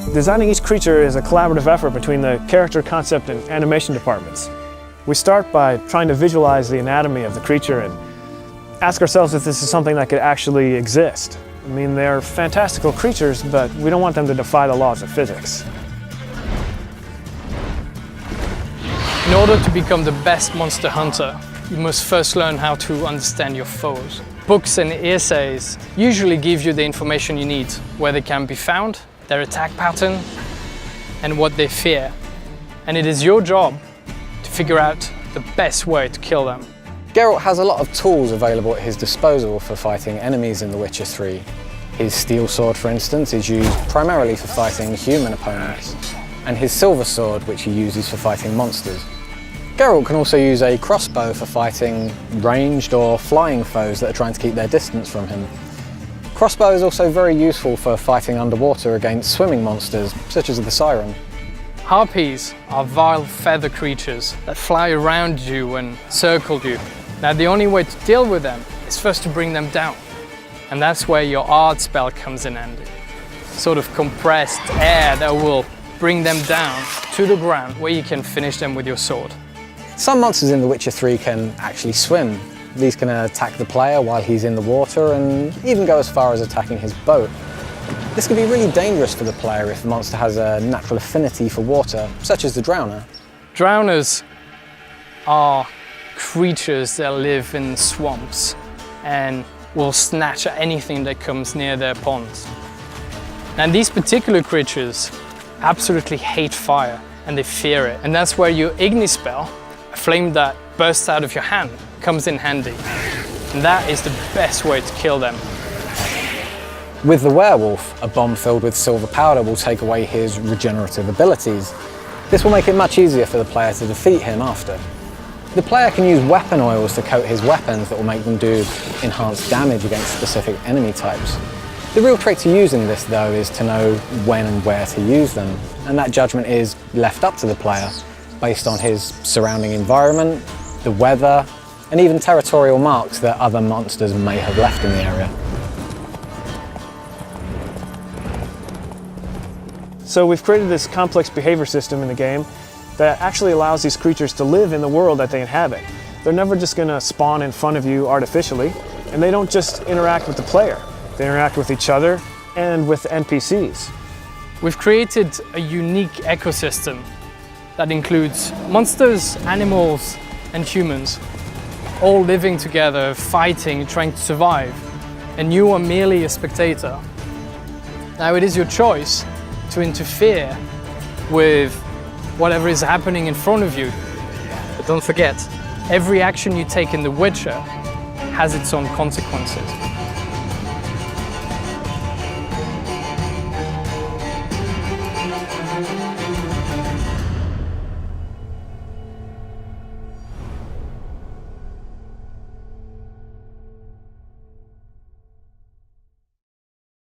Designing each creature is a collaborative effort between the character, concept, and animation departments. We start by trying to visualize the anatomy of the creature and ask ourselves if this is something that could actually exist. I mean, they're fantastical creatures, but we don't want them to defy the laws of physics. In order to become the best monster hunter, you must first learn how to understand your foes. Books and essays usually give you the information you need, where they can be found, their attack pattern, and what they fear. And it is your job to figure out the best way to kill them. Geralt has a lot of tools available at his disposal for fighting enemies in The Witcher 3. His steel sword, for instance, is used primarily for fighting human opponents, and his silver sword, which he uses for fighting monsters. Geralt can also use a crossbow for fighting ranged or flying foes that are trying to keep their distance from him. Crossbow is also very useful for fighting underwater against swimming monsters, such as the Siren. Harpies are vile feather creatures that fly around you and circle you. Now the only way to deal with them is first to bring them down. And that's where your art spell comes in handy. Sort of compressed air that will bring them down to the ground where you can finish them with your sword. Some monsters in The Witcher 3 can actually swim. These can attack the player while he's in the water and even go as far as attacking his boat. This can be really dangerous for the player if the monster has a natural affinity for water, such as the Drowner. Drowners are creatures that live in swamps and will snatch at anything that comes near their ponds. And these particular creatures absolutely hate fire and they fear it. And that's where your Igni spell, a flame that bursts out of your hand, comes in handy. And that is the best way to kill them. With the werewolf, a bomb filled with silver powder will take away his regenerative abilities. This will make it much easier for the player to defeat him after. The player can use weapon oils to coat his weapons that will make them do enhanced damage against specific enemy types. The real trick to using this, though, is to know when and where to use them, and that judgment is left up to the player based on his surrounding environment, the weather, and even territorial marks that other monsters may have left in the area. So we've created this complex behavior system in the game that actually allows these creatures to live in the world that they inhabit. They're never just going to spawn in front of you artificially, and they don't just interact with the player. They interact with each other and with NPCs. We've created a unique ecosystem that includes monsters, animals, and humans, all living together, fighting, trying to survive, and you are merely a spectator. Now it is your choice to interfere with whatever is happening in front of you. But don't forget, every action you take in The Witcher has its own consequences.